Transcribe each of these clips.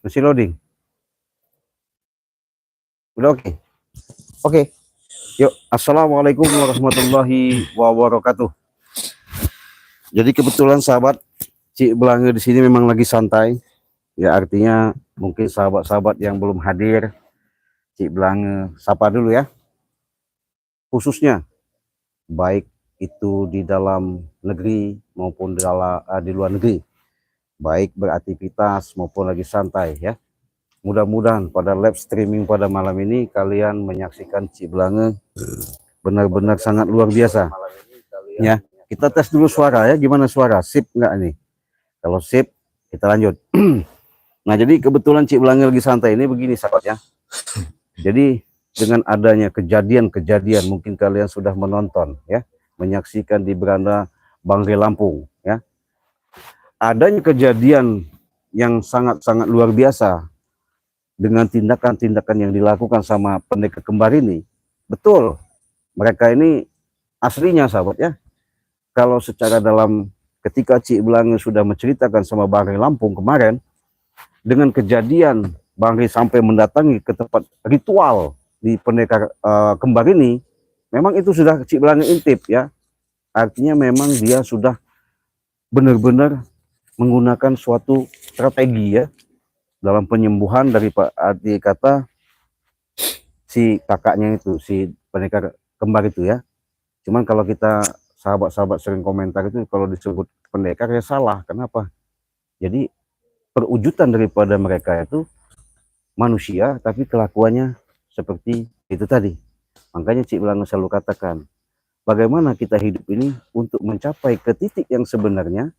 Masih loading? Udah oke? Oke. Yuk, assalamualaikum warahmatullahi wabarakatuh. Jadi kebetulan sahabat Cik Belanga di sini memang lagi santai. Ya artinya mungkin sahabat-sahabat yang belum hadir, Cik Belanga sapa dulu ya. Khususnya baik itu di dalam negeri maupun di luar negeri, baik beraktivitas maupun lagi santai ya. Mudah-mudahan pada live streaming pada malam ini kalian menyaksikan Cik Belanga benar-benar sangat luar biasa ya. Kita tes dulu suara ya, gimana suara, sip nggak nih? Kalau sip kita lanjut. Nah jadi kebetulan Cik Belanga lagi santai ini begini sahabat ya. Jadi dengan adanya kejadian-kejadian, mungkin kalian sudah menonton ya, menyaksikan di beranda Bangre Lampung ya, adanya kejadian yang sangat-sangat luar biasa dengan tindakan-tindakan yang dilakukan sama pendekar kembar ini. Betul, mereka ini aslinya sahabat ya. Kalau secara dalam ketika Cik Belanga sudah menceritakan sama Bangre Lampung kemarin, dengan kejadian Bangre sampai mendatangi ke tempat ritual di pendekar kembar ini, memang itu sudah Cik Belanga intip ya. Artinya memang dia sudah benar-benar menggunakan suatu strategi ya dalam penyembuhan dari arti kata si kakaknya itu, si pendekar kembar itu ya. Cuman kalau kita sahabat-sahabat sering komentar itu kalau disebut pendekar ya salah. Kenapa? Jadi perwujudan daripada mereka itu manusia tapi kelakuannya seperti itu tadi. Makanya Cik Belanga selalu katakan, bagaimana kita hidup ini untuk mencapai ke titik yang sebenarnya,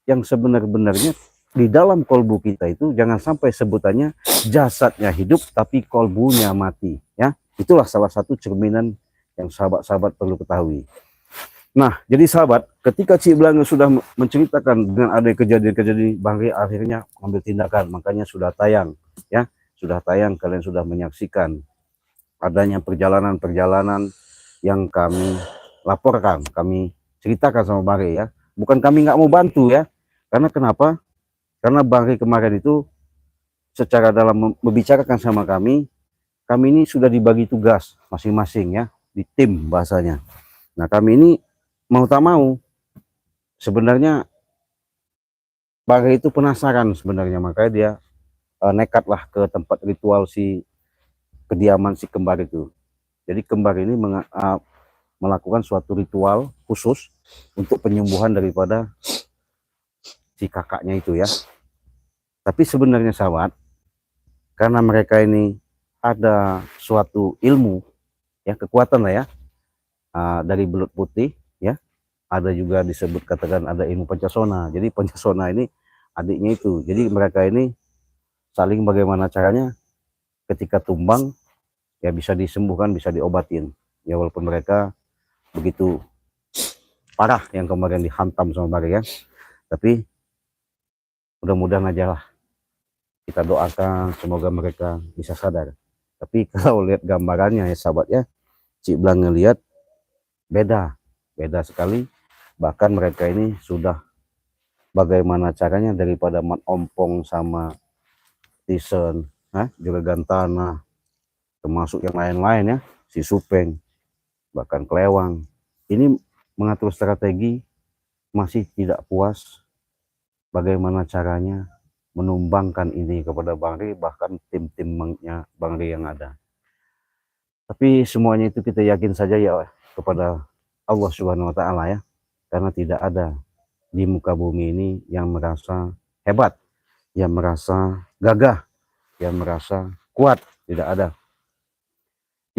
yang sebenar-benarnya di dalam kolbu kita itu jangan sampai sebutannya jasadnya hidup tapi kolbunya mati ya. Itulah salah satu cerminan yang sahabat-sahabat perlu ketahui. Nah, jadi sahabat, ketika Cik Belanga sudah menceritakan dengan ada kejadian-kejadian, Bangre akhirnya mengambil tindakan, makanya sudah tayang ya, sudah tayang, kalian sudah menyaksikan adanya perjalanan-perjalanan yang kami laporkan, kami ceritakan sama Bangre ya. Bukan kami nggak mau bantu ya, karena kenapa? Karena Bangre kemarin itu secara dalam membicarakan sama kami ini sudah dibagi tugas masing-masing ya, di tim bahasanya. Nah kami ini mau tak mau sebenarnya Bangre itu penasaran sebenarnya, makanya dia nekatlah ke tempat ritual si kediaman si kembar itu. Jadi kembar ini melakukan suatu ritual khusus untuk penyembuhan daripada si kakaknya itu ya. Tapi sebenarnya sahabat, karena mereka ini ada suatu ilmu ya, kekuatan lah ya, dari belut putih ya, ada juga disebut katakan ada ilmu pancasona. Jadi pancasona ini adiknya itu, jadi mereka ini saling bagaimana caranya ketika tumbang ya bisa disembuhkan, bisa diobatin ya, walaupun mereka begitu parah yang kemarin dihantam sama Bangre ya. Tapi mudah-mudahan aja lah, kita doakan semoga mereka bisa sadar. Tapi kalau lihat gambarannya ya sahabat ya, Cik Belanga lihat beda sekali. Bahkan mereka ini sudah bagaimana caranya daripada Mat Ompong sama Tisen, Juragan Tanah, termasuk yang lain-lain ya, si Supeng, bahkan Kelewang. Ini mengatur strategi, masih tidak puas bagaimana caranya menumbangkan ini kepada Bangre, bahkan tim-timnya Bangre yang ada. Tapi semuanya itu kita yakin saja ya kepada Allah Subhanahu wa Ta'ala ya, karena tidak ada di muka bumi ini yang merasa hebat, yang merasa gagah, yang merasa kuat, tidak ada.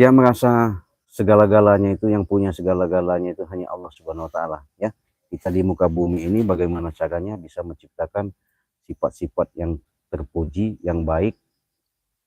Yang merasa segala-galanya itu, yang punya segala-galanya itu hanya Allah Subhanahu wa Ta'ala ya. Kita di muka bumi ini bagaimana caranya bisa menciptakan sifat-sifat yang terpuji, yang baik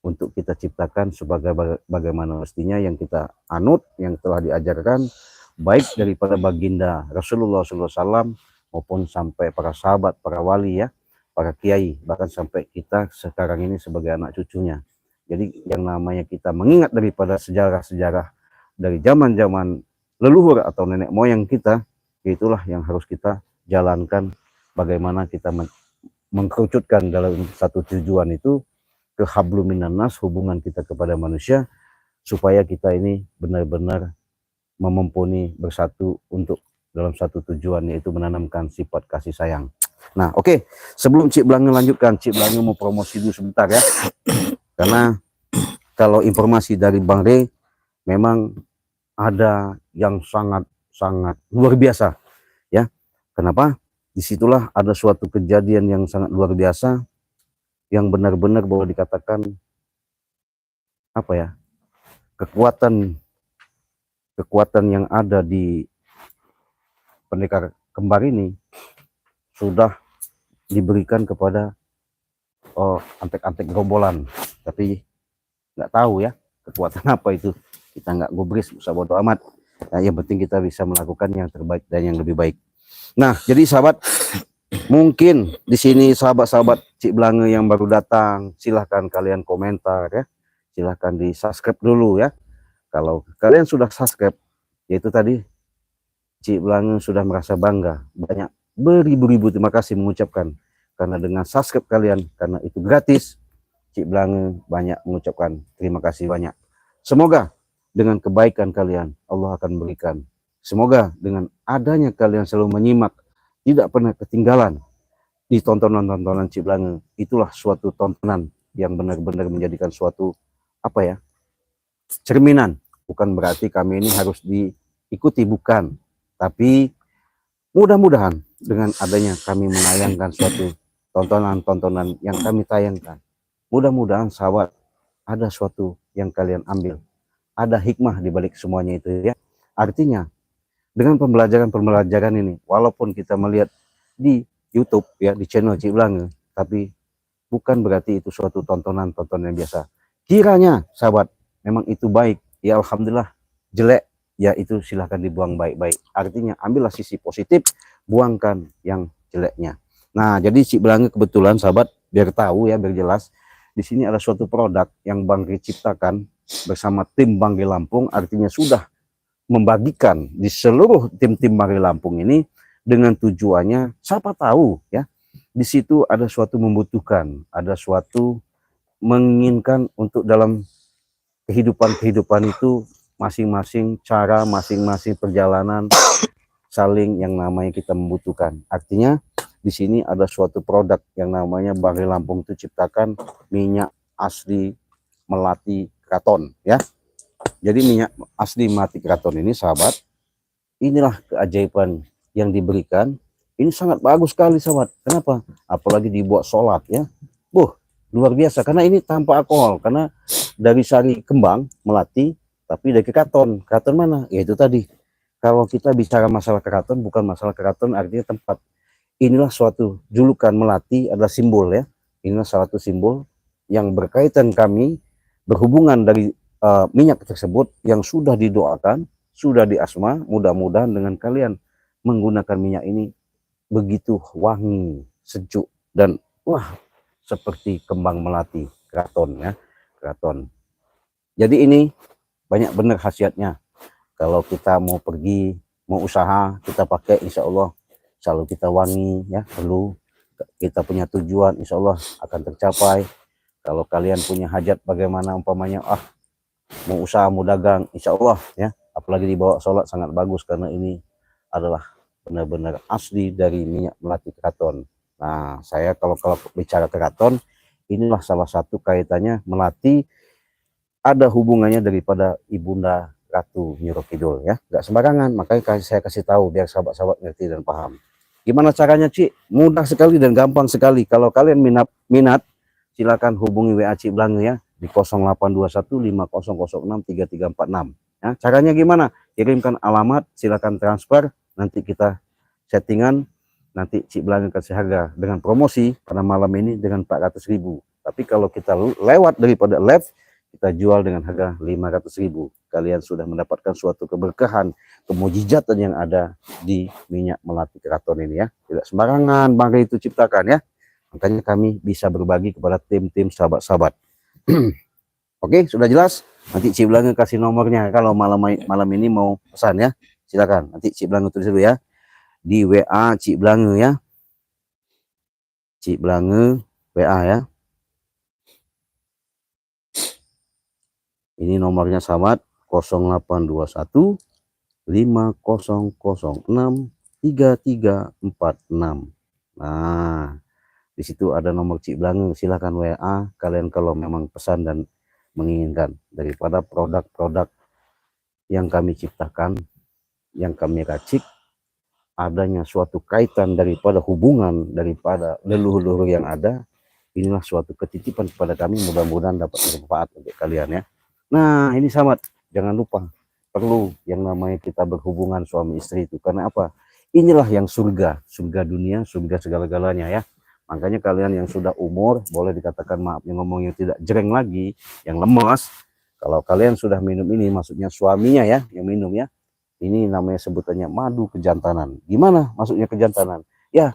untuk kita ciptakan sebagai bagaimana mestinya, yang kita anut, yang telah diajarkan baik daripada baginda Rasulullah SAW maupun sampai para sahabat, para wali ya, para kiai, bahkan sampai kita sekarang ini sebagai anak cucunya. Jadi yang namanya kita mengingat daripada sejarah-sejarah dari zaman-zaman leluhur atau nenek moyang kita, itulah yang harus kita jalankan, bagaimana kita mengkerucutkan dalam satu tujuan itu, ke hablum minan nas, hubungan kita kepada manusia, supaya kita ini benar-benar mempunyai bersatu untuk dalam satu tujuan, yaitu menanamkan sifat kasih sayang. Nah, oke. Sebelum Cik Blange lanjutkan, Cik Blange mau promosi dulu sebentar ya. Karena kalau informasi dari Bang Rey memang ada yang sangat luar biasa ya. Kenapa? Disitulah ada suatu kejadian yang sangat luar biasa, yang benar-benar boleh dikatakan apa ya, kekuatan yang ada di pendekar kembar ini sudah diberikan kepada antek-antek gerombolan, tapi nggak tahu ya kekuatan apa itu. Kita nggak gubris, usah bodo amat. Nah, yang penting kita bisa melakukan yang terbaik dan yang lebih baik. Nah, jadi sahabat, mungkin di sini sahabat-sahabat Cik Blange yang baru datang, silahkan kalian komentar ya, silahkan di subscribe dulu ya. Kalau kalian sudah subscribe, yaitu tadi Cik Blange sudah merasa bangga, banyak beribu-ribu terima kasih mengucapkan, karena dengan subscribe kalian, karena itu gratis, Cik Blange banyak mengucapkan terima kasih banyak. Semoga dengan kebaikan kalian Allah akan berikan. Semoga dengan adanya kalian selalu menyimak, tidak pernah ketinggalan di tontonan-tontonan Cik Blange, itulah suatu tontonan yang benar-benar menjadikan suatu apa ya, cerminan. Bukan berarti kami ini harus diikuti, bukan, tapi mudah-mudahan dengan adanya kami menayangkan suatu tontonan-tontonan yang kami tayangkan, mudah-mudahan sahabat ada suatu yang kalian ambil, ada hikmah di balik semuanya itu ya. Artinya dengan pembelajaran ini, walaupun kita melihat di YouTube ya, di channel Cik Blange, tapi bukan berarti itu suatu tontonan yang biasa. Kiranya sahabat memang itu baik, ya alhamdulillah. Jelek, ya itu silahkan dibuang baik-baik. Artinya ambillah sisi positif, buangkan yang jeleknya. Nah, jadi Cik Blange kebetulan sahabat, biar tahu ya, biar jelas, di sini ada suatu produk yang Bang Rey ciptakan bersama tim Bang Rey Lampung, artinya sudah membagikan di seluruh tim-tim Bang Rey Lampung ini, dengan tujuannya siapa tahu ya, di situ ada suatu membutuhkan, ada suatu menginginkan untuk dalam kehidupan itu masing-masing cara, masing-masing perjalanan saling yang namanya kita membutuhkan. Artinya di sini ada suatu produk yang namanya Bang Rey Lampung itu ciptakan minyak asli melati keraton ya. Jadi minyak asli melati keraton ini sahabat, inilah keajaiban yang diberikan. Ini sangat bagus sekali sahabat. Kenapa? Apalagi dibuat sholat ya. Luar biasa, karena ini tanpa alkohol, karena dari sari kembang melati, tapi dari keraton. Keraton mana? Ya itu tadi. Kalau kita bicara masalah keraton, bukan masalah keraton artinya tempat. Inilah suatu julukan melati adalah simbol ya. Inilah salah satu simbol yang berkaitan kami berhubungan dari minyak tersebut yang sudah didoakan, sudah diasma. Mudah-mudahan dengan kalian menggunakan minyak ini begitu wangi, sejuk, dan wah, seperti kembang melati keraton ya, keraton. Jadi ini banyak benar khasiatnya. Kalau kita mau pergi, mau usaha, kita pakai, insya Allah selalu kita wangi ya. Perlu kita punya tujuan, insya Allah akan tercapai. Kalau kalian punya hajat bagaimana umpamanya, mau usaha, mau dagang, insya Allah ya, apalagi dibawa sholat sangat bagus, karena ini adalah benar-benar asli dari minyak melati keraton. Nah, saya kalau bicara keraton, inilah salah satu kaitannya melati, ada hubungannya daripada Ibunda Ratu Nyi Kidul ya, nggak sembarangan. Makanya saya kasih tahu biar sahabat-sahabat ngerti dan paham. Gimana caranya Cik? Mudah sekali dan gampang sekali. Kalau kalian minat, silakan hubungi WA Cik Blange ya di 082150063346 ya. Caranya gimana? Kirimkan alamat, silakan transfer, nanti kita settingan. Nanti Cik Blange kasih harga dengan promosi pada malam ini dengan 400.000. Tapi kalau kita lewat daripada live, kita jual dengan harga 500.000. Kalian sudah mendapatkan suatu keberkahan, kemujizatan yang ada di minyak melati keraton ini ya. Tidak sembarangan Bang Rey itu ciptakan ya. Makanya kami bisa berbagi kepada tim-tim sahabat-sahabat. Oke, sudah jelas. Nanti Cik Blange kasih nomornya kalau malam ini mau pesan ya. Silakan. Nanti Cik Blange tulis dulu ya di WA Cik Blange ya. Cik Blange WA ya. Ini nomornya sahabat 0821 5006 3346. Nah, di situ ada nomor Cik Blange, silahkan WA kalian kalau memang pesan dan menginginkan daripada produk-produk yang kami ciptakan, yang kami racik, adanya suatu kaitan daripada hubungan daripada leluhur-leluhur yang ada. Inilah suatu ketitipan kepada kami, mudah-mudahan dapat bermanfaat untuk kalian ya. Nah ini sahabat, jangan lupa perlu yang namanya kita berhubungan suami istri itu, karena apa? Inilah yang surga, surga dunia, surga segala-galanya ya. Makanya kalian yang sudah umur, boleh dikatakan maaf yang ngomongnya tidak jereng lagi, yang lemas, kalau kalian sudah minum ini, maksudnya suaminya ya yang minum ya, ini namanya sebutannya madu kejantanan. Gimana maksudnya kejantanan? Ya,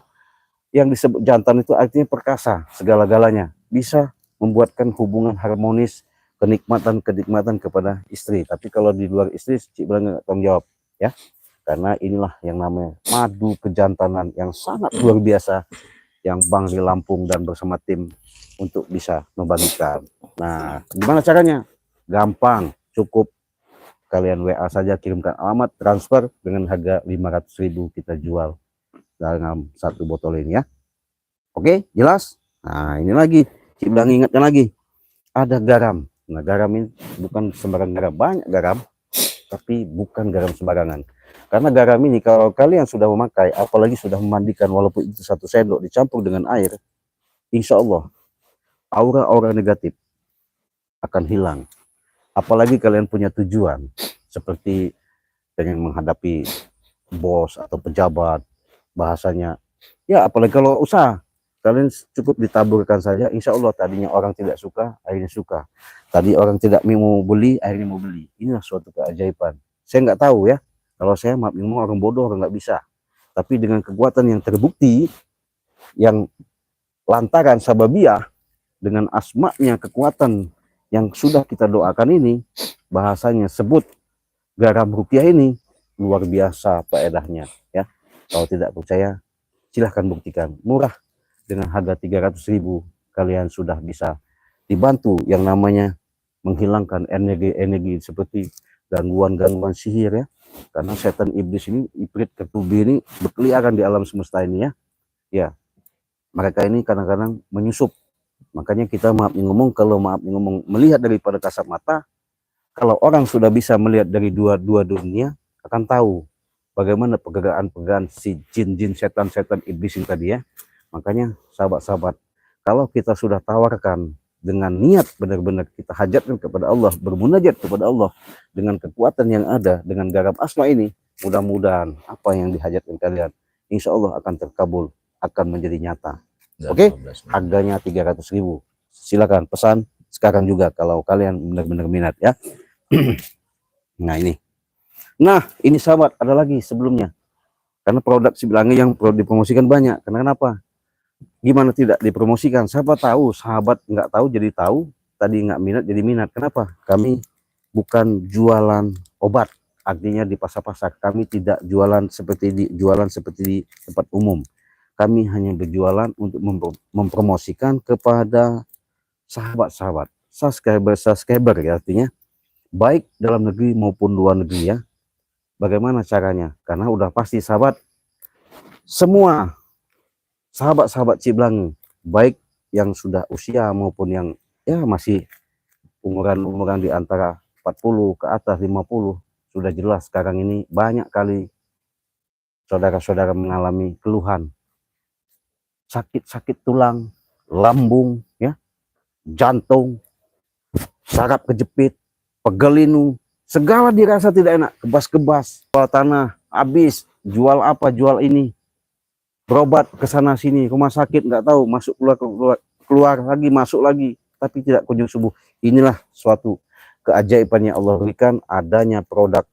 yang disebut jantan itu artinya perkasa, segala-galanya bisa membuatkan hubungan harmonis, kenikmatan kepada istri. Tapi kalau di luar istri, Cik Blange nggak tanggung jawab ya, karena inilah yang namanya madu kejantanan yang sangat luar biasa, yang Bang di Lampung dan bersama tim untuk bisa membagikan. Nah, gimana caranya? Gampang, cukup kalian WA saja, kirimkan alamat, transfer, dengan harga 500.000 kita jual dalam satu botol ini ya. Oke, jelas? Nah, ini lagi Cik Blange ingatkan lagi, ada garam. Nah, garam ini bukan sembarang garam, banyak garam, tapi bukan garam sembarangan. Karena garam ini kalau kalian sudah memakai, apalagi sudah memandikan, walaupun itu 1 sendok dicampur dengan air, insya Allah aura-aura negatif akan hilang. Apalagi kalian punya tujuan seperti pengen menghadapi bos atau pejabat, bahasanya ya, apalagi kalau usaha, kalian cukup ditaburkan saja, insya Allah tadinya orang tidak suka, akhirnya suka. Tadi orang tidak mau beli, akhirnya mau beli. Inilah suatu keajaiban. Saya nggak tahu ya, kalau saya maaf orang bodoh, orang nggak bisa. Tapi dengan kekuatan yang terbukti, yang lantaran sababiah, dengan asma'nya, kekuatan yang sudah kita doakan ini, bahasanya sebut garam rupiah ini luar biasa faedahnya ya. Kalau tidak percaya, silahkan buktikan. Murah, dengan harga 300.000 kalian sudah bisa dibantu yang namanya menghilangkan energi-energi seperti gangguan-gangguan sihir ya. Karena setan iblis ini, ibrit ketubi ini berkeliaran di alam semesta ini ya. Ya, mereka ini kadang-kadang menyusup. Makanya kita maaf ngomong, kalau maaf ngomong melihat daripada kasat mata, kalau orang sudah bisa melihat dari dua dunia, akan tahu bagaimana pekerjaan si jin-jin, setan-setan iblis ini tadi ya. Makanya sahabat-sahabat, kalau kita sudah tawarkan dengan niat benar-benar kita hajatkan kepada Allah, bermunajat kepada Allah dengan kekuatan yang ada, dengan garam asma ini, mudah-mudahan apa yang dihajatkan kalian, insya Allah akan terkabul, akan menjadi nyata. Oke, harganya 300.000. Silakan pesan sekarang juga kalau kalian benar-benar minat ya. Nah ini sahabat, ada lagi sebelumnya, karena produk Cik Blange yang perlu dipromosikan banyak. Kenapa? Gimana tidak dipromosikan? Siapa tahu sahabat nggak tahu jadi tahu, tadi nggak minat jadi minat. Kenapa? Kami bukan jualan obat, artinya di pasar-pasar. Kami tidak jualan seperti di tempat umum. Kami hanya berjualan untuk mempromosikan kepada sahabat-sahabat, subscriber ya, artinya baik dalam negeri maupun luar negeri ya. Bagaimana caranya? Karena udah pasti sahabat, semua sahabat-sahabat Cik Blange, baik yang sudah usia maupun yang ya masih umuran di antara 40 ke atas 50, sudah jelas sekarang ini banyak kali saudara-saudara mengalami keluhan sakit tulang, lambung ya, jantung, saraf kejepit, pegel linu, segala dirasa tidak enak, kebas-kebas, jual tanah habis, jual apa, jual ini, berobat ke sana sini, rumah sakit nggak tahu, masuk keluar lagi, masuk lagi, tapi tidak kunjung sembuh. Inilah suatu keajaiban yang Allah berikan, adanya produk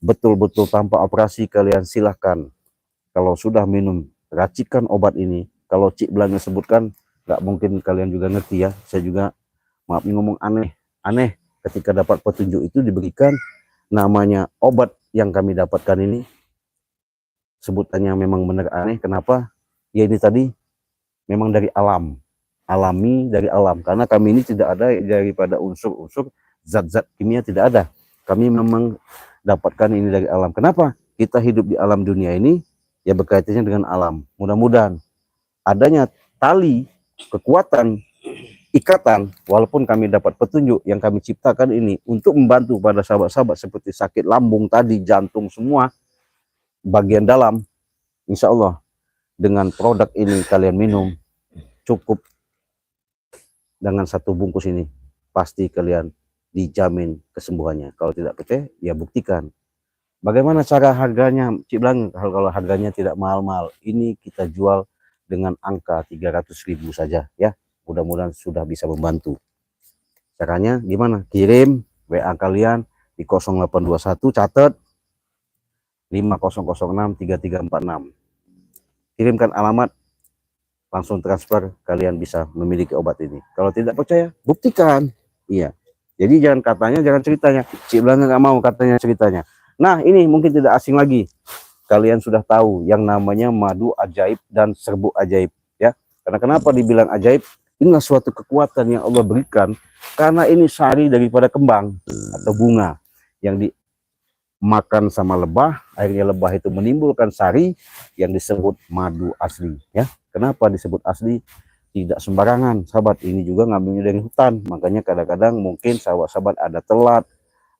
betul-betul tanpa operasi. Kalian silahkan, kalau sudah minum racikan obat ini, kalau Cik Blange sebutkan, nggak mungkin kalian juga ngerti ya. Saya juga maaf ngomong aneh ketika dapat petunjuk itu diberikan namanya obat yang kami dapatkan ini, sebutannya memang benar aneh. Kenapa? Ya ini tadi, memang dari alam, alami dari alam, karena kami ini tidak ada daripada unsur-unsur zat-zat kimia, tidak ada. Kami memang dapatkan ini dari alam. Kenapa kita hidup di alam dunia ini? Ya berkaitannya dengan alam. Mudah-mudahan adanya tali kekuatan ikatan, walaupun kami dapat petunjuk yang kami ciptakan ini untuk membantu pada sahabat-sahabat seperti sakit lambung tadi, jantung, semua bagian dalam, insya Allah dengan produk ini kalian minum cukup dengan 1 bungkus ini, pasti kalian dijamin kesembuhannya. Kalau tidak percaya, ya buktikan. Bagaimana cara harganya? Cik bilang kalau harganya tidak mahal-mahal, ini kita jual dengan angka 300.000 saja ya. Mudah-mudahan sudah bisa membantu. Caranya gimana? Kirim WA kalian di 0821, catat 50063346. Kirimkan alamat, langsung transfer, kalian bisa memiliki obat ini. Kalau tidak percaya, buktikan. Iya. Jadi jangan katanya, jangan ceritanya. Cik Belanga nggak mau katanya ceritanya. Nah, ini mungkin tidak asing lagi. Kalian sudah tahu yang namanya madu ajaib dan serbuk ajaib ya. Karena kenapa dibilang ajaib? Inilah suatu kekuatan yang Allah berikan, karena ini sari daripada kembang atau bunga yang dimakan sama lebah, akhirnya lebah itu menimbulkan sari yang disebut madu asli ya. Kenapa disebut asli? Tidak sembarangan sahabat, ini juga ngambilnya dari hutan, makanya kadang-kadang mungkin sahabat-sahabat ada telat,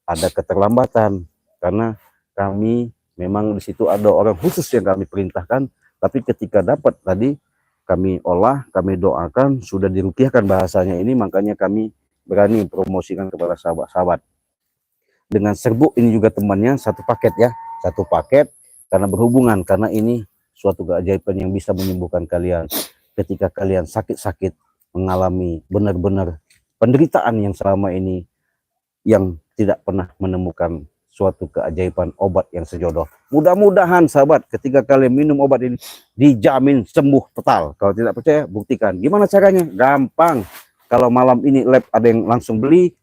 ada keterlambatan, karena kami memang di situ ada orang khusus yang kami perintahkan, tapi ketika dapat tadi kami olah, kami doakan, sudah dirukiahkan bahasanya ini, makanya kami berani promosikan kepada sahabat-sahabat. Dengan serbuk ini juga temannya 1 paket ya, 1 paket, karena berhubungan, karena ini suatu keajaiban yang bisa menyembuhkan kalian ketika kalian sakit-sakit, mengalami benar-benar penderitaan yang selama ini, yang tidak pernah menemukan suatu keajaiban obat yang sejodoh. Mudah-mudahan sahabat ketika kalian minum obat ini dijamin sembuh total. Kalau tidak percaya, buktikan. Gimana caranya? Gampang. Kalau malam ini lab ada yang langsung beli,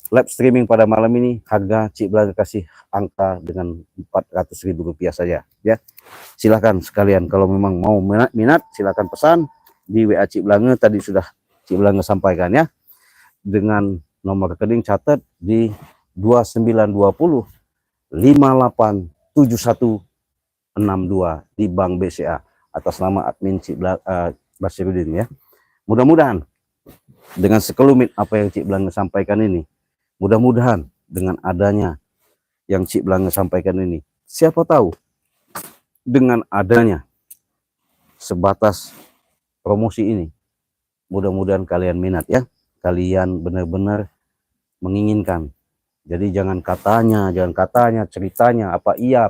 live streaming pada malam ini harga Cik Belanga kasih angka dengan Rp400.000 saja ya. Silahkan sekalian kalau memang mau minat silahkan pesan di WA Cik Belanga, tadi sudah Cik Belanga sampaikan ya. Dengan nomor rekening catat di 2920 587162 di Bank BCA atas nama admin Cik Basirudin ya. Mudah-mudahan dengan sekelumit apa yang Cik Belanga sampaikan ini, mudah-mudahan dengan adanya yang Cik Belanga sampaikan ini, siapa tahu dengan adanya sebatas promosi ini, mudah-mudahan kalian minat ya, kalian benar-benar menginginkan. Jadi jangan katanya, ceritanya apa iya,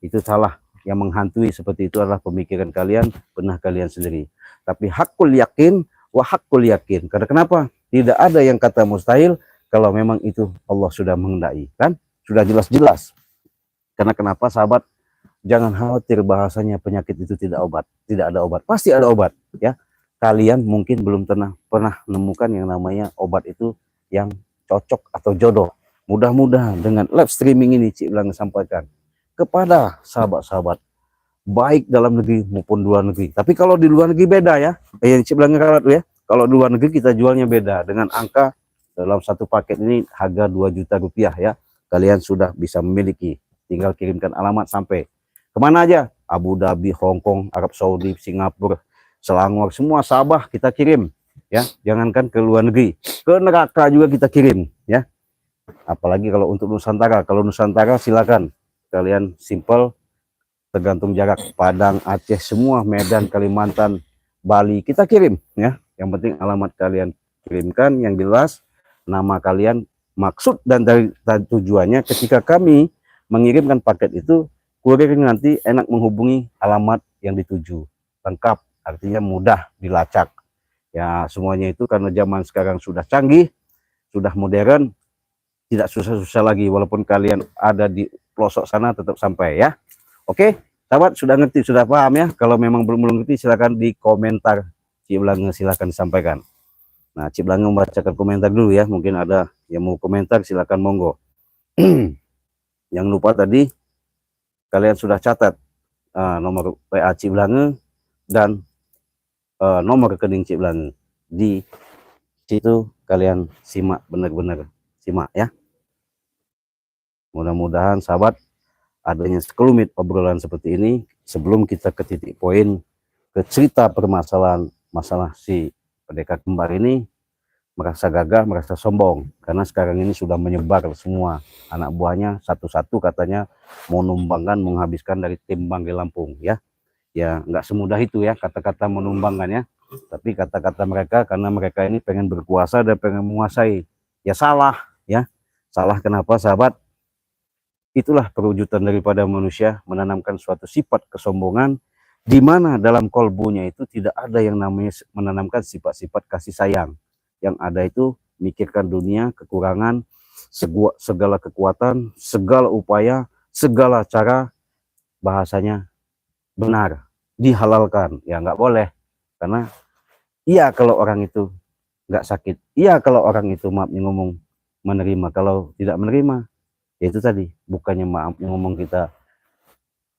itu salah. Yang menghantui seperti itu adalah pemikiran kalian, benar kalian sendiri. Tapi hakul yakin, wa hakul yakin. Karena kenapa? Tidak ada yang kata mustahil kalau memang itu Allah sudah menghendaki, kan? Sudah jelas-jelas. Karena kenapa sahabat? Jangan khawatir bahasanya penyakit itu tidak ada obat. Pasti ada obat, ya. Kalian mungkin belum pernah menemukan yang namanya obat itu yang cocok atau jodoh. Mudah-mudahan dengan live streaming ini Cik Belanga sampaikan kepada sahabat-sahabat baik dalam negeri maupun luar negeri. Tapi kalau di luar negeri beda ya. Yang Cik Belanga karat ya. Kalau di luar negeri kita jualnya beda dengan angka dalam 1 paket ini harga Rp2 juta ya. Kalian sudah bisa memiliki. Tinggal kirimkan alamat sampai kemana aja? Abu Dhabi, Hong Kong, Arab Saudi, Singapura, Selangor, semua Sabah kita kirim ya. Jangankan ke luar negeri, ke neraka juga kita kirim ya. Apalagi kalau untuk Nusantara. Kalau Nusantara silakan kalian simple, tergantung jarak, Padang, Aceh, semua, Medan, Kalimantan, Bali kita kirim ya. Yang penting alamat kalian kirimkan yang jelas, nama kalian, maksud dan dari tujuannya. Ketika kami mengirimkan paket itu, kurir nanti enak menghubungi alamat yang dituju, lengkap, artinya mudah dilacak ya. Semuanya itu karena zaman sekarang sudah canggih, sudah modern, tidak susah-susah lagi. Walaupun kalian ada di pelosok sana tetap sampai ya. Oke sahabat, sudah ngerti, sudah paham ya? Kalau memang belum ngerti silahkan di komentar Cik Belanga, silahkan disampaikan. Nah Cik Belanga membacakan komentar dulu ya, mungkin ada yang mau komentar, silahkan monggo. Yang lupa tadi kalian sudah catat nomor WA Cik Belanga dan nomor rekening Cik Blange. Di situ kalian simak, benar-benar simak ya. Mudah-mudahan sahabat, adanya sekelumit obrolan seperti ini sebelum kita ke titik poin ke cerita permasalahan masalah si pendekar kembar ini merasa gagah, merasa sombong karena sekarang ini sudah menyebar semua anak buahnya satu-satu katanya mau numbangkan, menghabiskan dari tim Banggai Lampung ya. Ya nggak semudah itu ya kata-kata menumbangkan ya, tapi kata-kata mereka karena mereka ini pengen berkuasa dan pengen menguasai. Ya salah ya, salah. Kenapa sahabat? Itulah perwujudan daripada manusia menanamkan suatu sifat kesombongan di mana dalam kolbunya itu tidak ada yang namanya menanamkan sifat-sifat kasih sayang. Yang ada itu mikirkan dunia, kekurangan, segala kekuatan, segala upaya, segala cara, bahasanya benar, dihalalkan. Ya nggak boleh, karena iya kalau orang itu nggak sakit, iya kalau orang itu maaf ngomong menerima, kalau tidak menerima ya itu tadi, bukannya maaf ngomong kita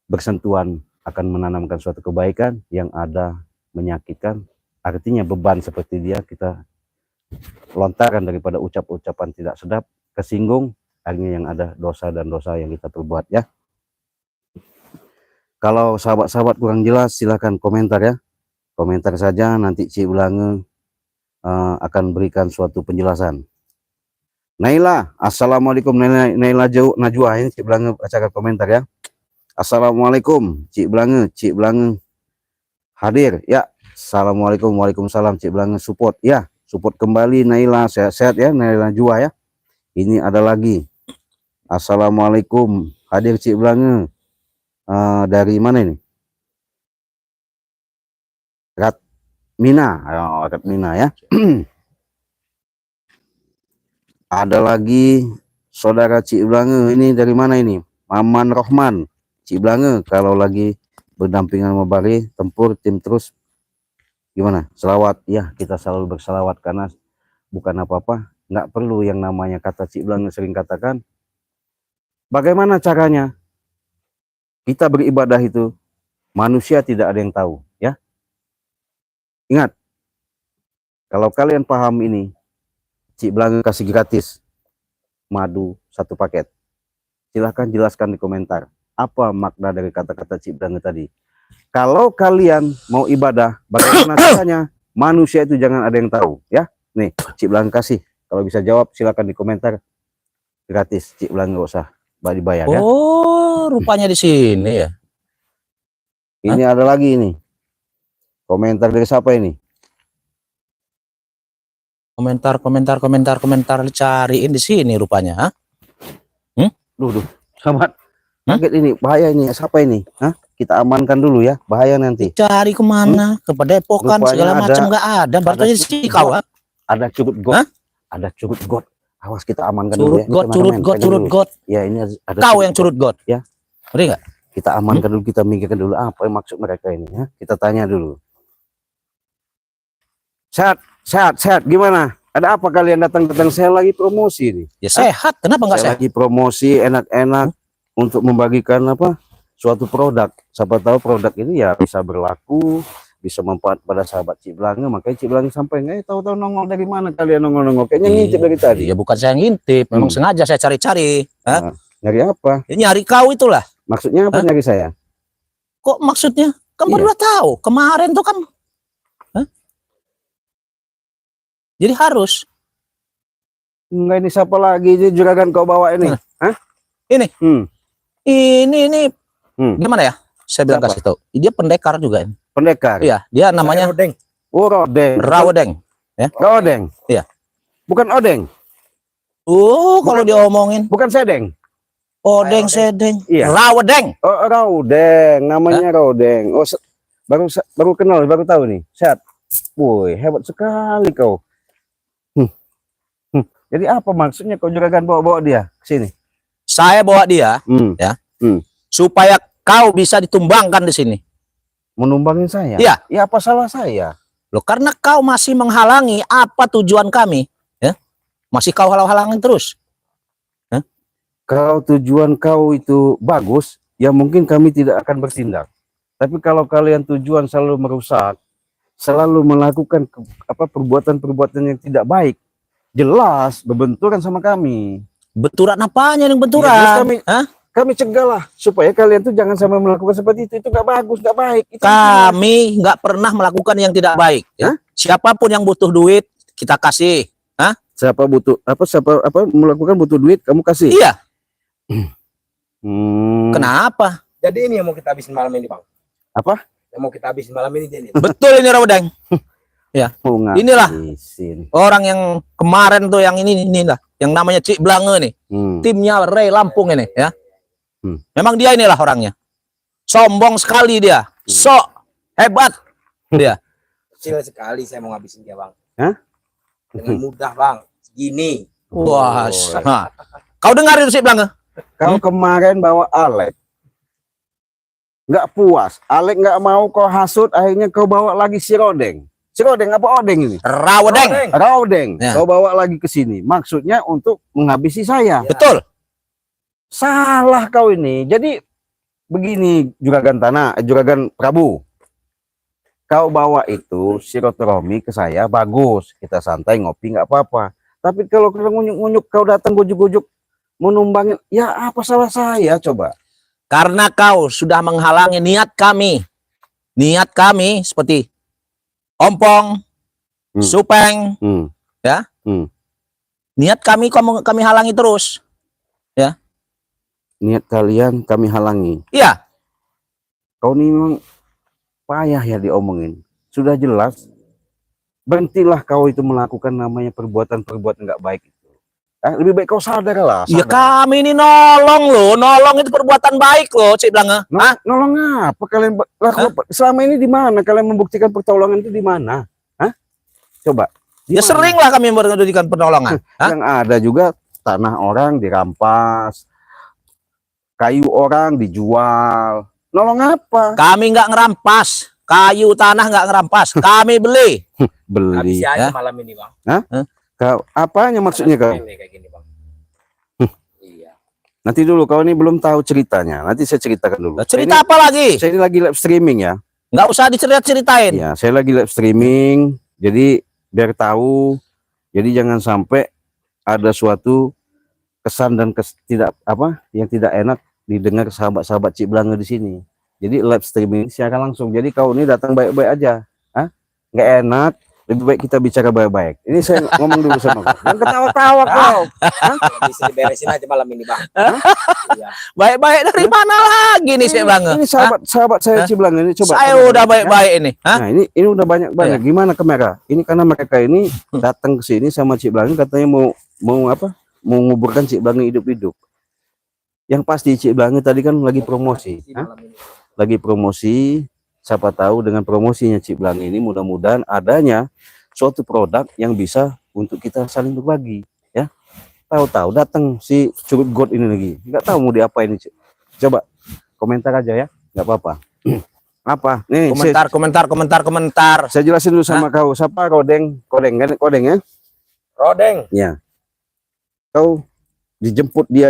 bersentuhan akan menanamkan suatu kebaikan, yang ada menyakitkan. Artinya beban seperti dia kita lontarkan daripada ucap-ucapan tidak sedap, kesinggung, akhirnya yang ada dosa dan dosa yang kita perbuat ya. Kalau sahabat-sahabat kurang jelas silahkan komentar ya, komentar saja, nanti Cik Blange akan berikan suatu penjelasan. Naila, assalamualaikum. Naila Najwa, ini Cik Blange bacakan komentar ya. Assalamualaikum Cik Blange, Cik Blange hadir ya. Assalamualaikum, waalaikumsalam. Cik Blange support ya, support kembali Naila, sehat-sehat ya Naila Najwa ya. Ini ada lagi, assalamualaikum, hadir Cik Blange. Dari mana ini? Ratmina, Ratmina ya. Ada lagi saudara Cik Blange, ini dari mana ini? Maman Rohman. Cik Blange kalau lagi berdampingan sama Bari tempur tim terus gimana? Selawat ya, kita selalu berselawat karena bukan apa-apa, nggak perlu yang namanya kata Cik Blange sering katakan. Bagaimana caranya kita beribadah itu? Manusia tidak ada yang tahu ya. Ingat, kalau kalian paham ini, Cik Blange kasih gratis madu 1 paket. Silahkan jelaskan di komentar apa makna dari kata-kata Cik Blange tadi. Kalau kalian mau ibadah, bagaimana caranya? Manusia itu jangan ada yang tahu ya. Nih Cik Blange kasih, kalau bisa jawab silakan di komentar, gratis. Cik Blange nggak usah dibayar ya. Oh, rupanya di sini ya. Ini ada lagi ini, komentar dari siapa ini? Komentar cariin di sini rupanya, ha? Duh, sahabat, kaget ini, bahaya ini. Siapa ini? Hah? Kita amankan dulu ya, bahaya nanti. Cari kemana? Ke Padepokan segala macam nggak ada. Berarti sih kau, ha? Ada curut got, ada curut got. Awas kita amankan dulu ya. Curut got. Ya ini ada. Kau yang curut got. Ya. Ngerti nggak? Kita amankan dulu, kita mikirkan dulu apa yang maksud mereka ini ya. Kita tanya dulu. Sehat, gimana? Ada apa kalian datang? Saya lagi promosi nih. Ya sehat, kenapa nggak sehat? Lagi promosi enak-enak untuk membagikan apa? Suatu produk. Siapa tahu produk ini ya bisa berlaku, bisa manfaat pada sahabat Cik Blange. Makanya Cik Blange sampai tahu-tahu nongol dari mana kalian nongol-nongol? Kayaknya ngintip dari tadi. Ya bukan saya ngintip, memang sengaja saya cari-cari. Nah, nyari apa? Ya, nyari kau itulah. Maksudnya apa nyari saya? Kok maksudnya? Kan baru tahu. Kemarin tuh kan. Jadi harus. Enggak, ini siapa lagi juragan kau bawa ini? Hah? Ini. Ini. Gimana ya? Saya bilang kasih tahu. Dia pendekar juga ini. Pendekar. Iya, dia namanya Rodeng. Oh, Rodeng. Rawedeng. Ya. Rodeng. Iya. Bukan Odeng. Kalau diomongin. Bukan Sedeng. Odeng, Sedeng. Iya. Rawedeng. Oh, Rodeng, namanya Rodeng. Oh, baru kenal, baru tahu nih. Sehat. Woi, hebat sekali kau. Jadi apa maksudnya kau juragan bawa-bawa dia ke sini? Saya bawa dia supaya kau bisa ditumbangkan di sini. Menumbangin saya? Iya. Ya apa salah saya? Loh, karena kau masih menghalangi apa tujuan kami, ya? Masih kau halang-halangin terus. Kalau tujuan kau itu bagus, ya mungkin kami tidak akan bertindak. Tapi kalau kalian tujuan selalu merusak, selalu melakukan perbuatan-perbuatan yang tidak baik, jelas berbenturan sama kami. Benturan apanya yang Ya, benturan? terus kami Hah? kami cegahlah supaya kalian tuh jangan sampai melakukan seperti itu nggak bagus, nggak baik. Itu intinya. Kami nggak pernah melakukan yang tidak baik. Ya. Hah? Siapapun yang butuh duit, kita kasih. Hah? siapa melakukan butuh duit kamu kasih. Iya. Kenapa? Kenapa? Jadi ini yang mau kita habisin malam ini, Bang. Apa? Yang mau kita habisin malam ini jadi. Betul ini Rawadeng. Mau Inilah. ngabisin. Orang yang kemarin tuh yang ini lah, yang namanya Cik Blange nih. Timnya Ray Lampung ini ya. Memang dia inilah orangnya. Sombong sekali dia. Sok hebat dia. Kecil sekali saya mau ngabisin dia, Bang. Hah? Dengan mudah, Bang. Segini. Wah, nah. Kau dengar itu Cik Blange? Kau kemarin bawa Alek, nggak puas. Alek nggak mau kau hasut, akhirnya kau bawa lagi si Rodeng. Si Rodeng apa Odeng ini? Rawadeng. Rodeng. Ya. Kau bawa lagi ke sini. Maksudnya untuk menghabisi saya. Ya. Betul. Salah kau ini. Jadi begini Juragan Juragan Prabu. Kau bawa itu silaturahmi ke saya bagus. Kita santai ngopi nggak apa-apa. Tapi kalau kau ngunyuk-ngunyuk kau datang gujuk-gujuk menumbangin, ya apa salah saya coba? Karena kau sudah menghalangi niat kami. Niat kami seperti Ompong, Supeng, ya. Niat kami kami halangi terus. Ya. Niat kalian kami halangi. Iya. Kau ini memang payah ya diomongin. Sudah jelas. Berhentilah kau itu melakukan namanya perbuatan-perbuatan nggak baik itu. Lebih baik kau sadar lah. Ya sadar. kami ini nolong loh. Nolong itu perbuatan baik loh, Cik Blange. Hah? Nolong apa kalian? Selama ini di mana kalian membuktikan pertolongan itu di mana? Hah? Coba. Ya Di mana? sering lah kami memberikan pertolongan. Hah? Yang ada juga tanah orang dirampas, kayu orang dijual. Nolong apa? Kami nggak ngerampas. Kayu tanah nggak ngerampas. Kami beli. Beli. Habisi aja Ya. malam ini, Bang. Kau apanya maksudnya kau? Ini kayak gini, Bang. Iya. Nanti dulu kau ini belum tahu ceritanya. Nanti saya ceritakan dulu. Cerita apa lagi? Saya ini lagi live streaming ya. Nggak usah diceritain. Ya, saya lagi live streaming. Jadi biar tahu. Jadi jangan sampai ada suatu kesan dan yang tidak enak didengar sahabat-sahabat Cik Blange di sini. Jadi live streaming secara langsung. Jadi kau ini datang baik-baik aja. Nggak enak. Lebih baik kita bicara baik-baik. Ini saya ngomong dulu sama kau. Jangan ketawa-tawa kau. Bisa diberesin aja malam ini, Bang. Iya. Baik-baik dari mana lagi nih Cik Blange? Ini sahabat saya Cik Blange ini coba. Saya udah baik-baik ini. Hah? Nah, ini udah banyak. Gimana kamera? Ini karena mereka ini datang ke sini sama Cik Blange katanya mau apa? Mau nguburkan Cik Blange hidup-hidup. Yang pasti Cik Blange tadi kan lagi promosi. Malam ini. Lagi promosi. Siapa tahu dengan promosinya Cik Blange ini mudah-mudahan adanya suatu produk yang bisa untuk kita saling berbagi, ya. Tahu-tahu datang si Curut God ini lagi, nggak tahu mau diapain ini. Coba komentar aja ya, nggak apa-apa. Apa? Nih, Komentar. saya jelasin dulu sama kau. Siapa Kodeng kan? Kodeng ya? Rodeng. Ya. Kau dijemput dia,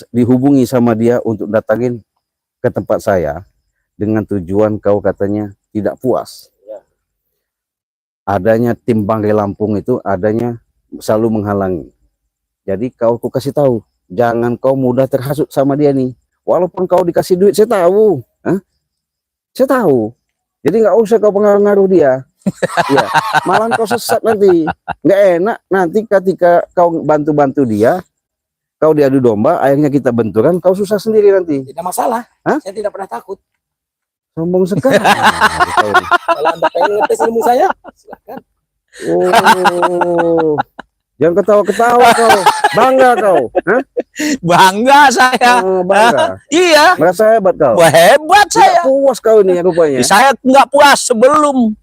dihubungi sama dia untuk datangin ke tempat saya. Dengan tujuan kau katanya tidak puas. Ya. Adanya tim Banggai Lampung itu adanya selalu menghalangi. Jadi aku kasih tahu, jangan kau mudah terhasut sama dia nih. Walaupun kau dikasih duit, saya tahu. Saya tahu. Jadi nggak usah kau pengaruh dia. Ya, malah kau sesat nanti. Nggak enak nanti ketika kau bantu-bantu dia, kau diadu domba, akhirnya kita benturan, kau susah sendiri nanti. Tidak masalah. Hah? Saya tidak pernah takut. Sombong sekali. Kalau Anda pengen ngetes ilmu saya, silakan. Oh, jangan ketawa-ketawa kau. Bangga kau. Hah? Bangga saya. Oh, bangga. Iya. Merasa hebat kau. Wah, hebat saya. Nggak puas kau ini rupanya. Saya nggak puas sebelum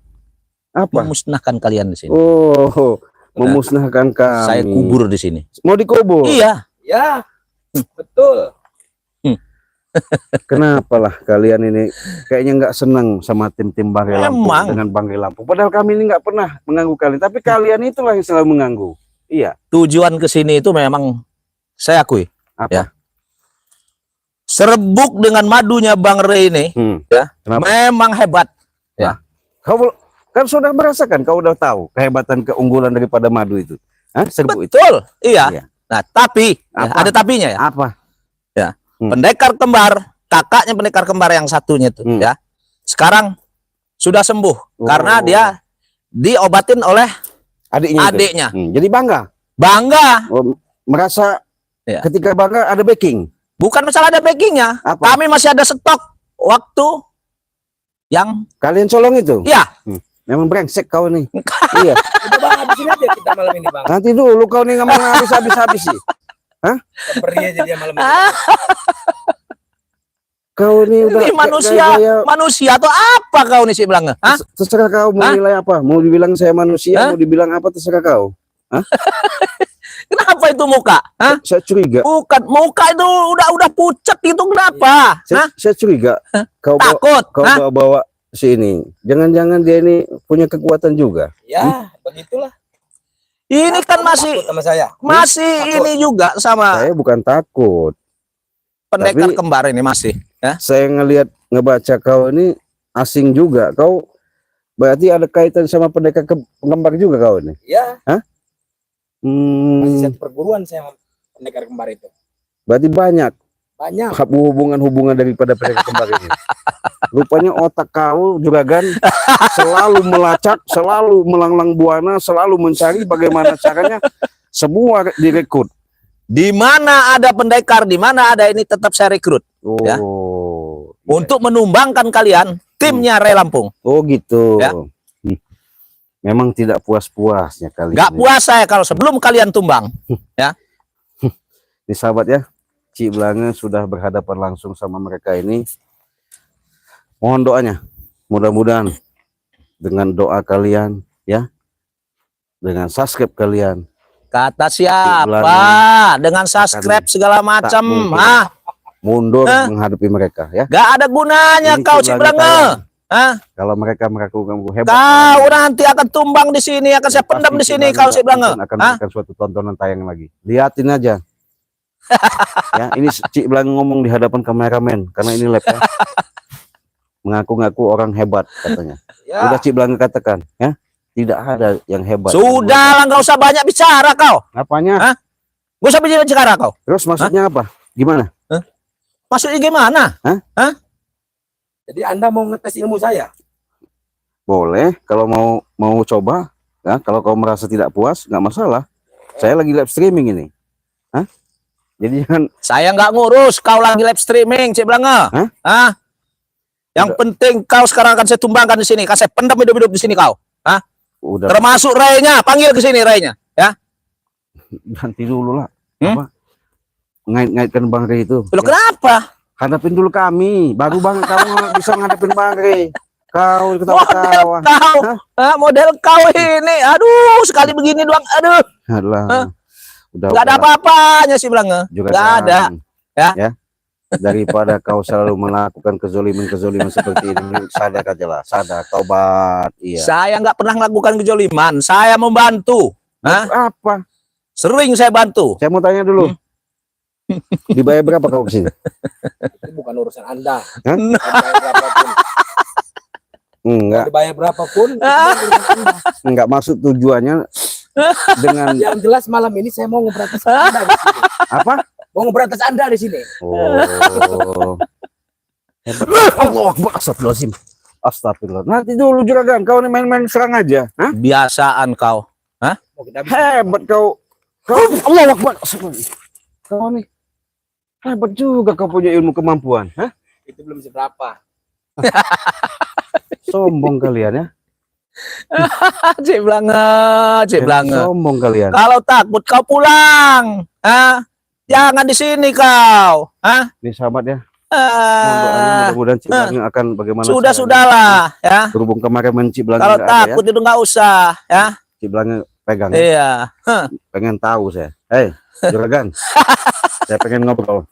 Apa? memusnahkan kalian di sini. Oh, memusnahkan kami. Saya kubur di sini. Mau dikubur? Iya. Ya, betul. Kenapa lah kalian ini kayaknya nggak senang sama tim-tim Banggai Lampung Emang. dengan Banggai Lampung. Padahal kami ini nggak pernah mengganggu kalian, tapi kalian itulah yang selalu mengganggu. Iya. Tujuan ke sini itu memang saya akui. Apa? Ya. Serbuk dengan madunya Bang Rey ini Hmm. ya, Kenapa? memang hebat. Ya. Kau Kan sudah merasakan, kau udah tahu kehebatan keunggulan daripada madu itu. Hah? Serbu itu. Betul, iya. Iya. Nah, tapi ya, Apa? ada tapinya ya. Apa? Pendekar kembar, kakaknya pendekar kembar yang satunya tuh, ya. Sekarang sudah sembuh karena dia diobatin oleh Adiknya. adiknya. Jadi bangga. Bangga. Merasa Ya. ketika bangga ada backing. Bukan masalah ada backingnya. Apa? Kami masih ada stok waktu yang Kalian colong itu. ya. Memang brengsek kau nih. Iya. Udah bang, habisin aja kita malam ini bang. Nanti dulu kau nih ngomong habis sih. Perih aja dia malam ini. Kau nih udah Ini manusia, gaya- manusia atau apa kau nih sih bilang? Hah? terserah kau mau Hah? nilai apa. Mau dibilang saya manusia, Hah? mau dibilang apa terserah kau. Kenapa itu muka? Hah? Saya curiga. Bukan muka itu udah pucat itu kenapa? Hah? Saya curiga kau Takut? Hah? bawa si ini. Jangan-jangan dia ini punya kekuatan juga. Ya, begitulah. Ini kan masih Takut sama saya. masih ini juga sama Saya bukan takut. pendekar tapi- kembar ini masih. Ya? Saya ngebaca kau ini asing juga. Kau berarti ada kaitan sama pendekar kembar juga kau ini. Ya, masih Hmm, satu perguruan saya sama pendekar kembar itu. berarti banyak Banyak. hubungan-hubungan daripada pendekar kembar ini. Rupanya otak kau juragan selalu melacak, selalu melanglang buana, selalu mencari bagaimana caranya semua direkrut. Di mana ada pendekar, di mana ada ini tetap saya rekrut Oh, Ya. iya. untuk menumbangkan kalian timnya Ray Lampung. Oh gitu. Ya. Memang tidak puas-puasnya kali Gak ini. puas saya kalau sebelum kalian tumbang. Ini sahabat ya, Cik Blange sudah berhadapan langsung sama mereka ini. Mohon doanya, mudah-mudahan dengan doa kalian ya, dengan subscribe kalian, Kata siapa? Belanda. Dengan subscribe segala macam. mungkin. Ah, mundur Hah? menghadapi mereka ya. gak ada gunanya Ini kau Cik si Blange Blange. kalian. Ah, Kalau mereka melakukan hebat, kau nanti akan tumbang di sini, akan saya pendam di sini kau si Blange. akan Ah, memberikan suatu tontonan tayang lagi. Lihatin aja. Ya, ini Cik Blange ngomong di hadapan kameramen karena ini lab ya. Mengaku-ngaku orang hebat katanya. Ya. Udah Cik Blange katakan, ya. Tidak ada yang hebat. sudah lah, nggak usah banyak bicara kau. Apanya? Hah? Gak usah bicara kau. Terus maksudnya apa? Gimana? Maksudnya gimana? Jadi Anda mau ngetes ilmu saya? Boleh, kalau mau coba, ya, kalau kau merasa tidak puas, nggak masalah. Saya lagi live streaming ini. Hah? Jadi jangan Saya nggak ngurus kau lagi live streaming, Cik Blange. Hah? Ah, yang penting kau sekarang akan saya tumbangkan di sini, akan saya pendam hidup-hidup di sini kau. Hah? udah Termasuk Ray-nya, panggil ke sini Ray-nya, ya. nanti dulu lah. Hmm? Apa? Ngait-ngaitkan Bang Rey itu. Loh, Ya, kenapa? hadapin dulu kami, baru Bang kamu bisa ngadepin Bang Rey. Kau Model ketawa-tawa. kau, model kau ini, aduh sekali begini doang, aduh, Adalah. Hah? Udah. nggak ada apa-apanya sih Blange, Juga nggak ada. Ya. Daripada kau selalu melakukan kezoliman seperti ini, sadar aja lah, sadar, tobat. Iya. Saya nggak pernah melakukan kejoliman, saya membantu. Hah? Apa? Sering saya bantu. Saya mau tanya dulu. Dibayar berapa kau kesini? Itu bukan urusan Anda. Hah? Mau dibayar berapapun. Enggak, Mau dibayar berapapun, itu bukan urusan Anda. enggak maksud tujuannya dengan Yang jelas malam ini saya mau ngeberantas Anda di sini. apa? Mau ngeberantas Anda di sini. Oh. Hebat. Allah Akbar, astagfirullahaladzim. Astagfirullah. Nanti dulu juragan, kau ini main-main serang aja. Hah? Biasaan kau. Mau kita habis. Hebat kau. Kau Allah Akbar. Astagfirullah. Kau nih hebat juga kau punya ilmu kemampuan. Hah? Itu belum seberapa. Sombong kalian ya. Cik Blange, Cik Blange. Sombong kalian. Kalau takut kau pulang. Hah? Jangan di sini kau. Hah? Ini sahabat ya. Mohon doanya, mudah-mudahan Cik Blange akan bagaimana. caranya. Sudahlah, ya. Berhubung kemarin Cik Blange Kalau nggak ada ya. takut itu nggak usah, ya. Cik Blange pegang. Iya. Hah. Pengen tahu saya. Hei, juragan. Saya pengen ngobrol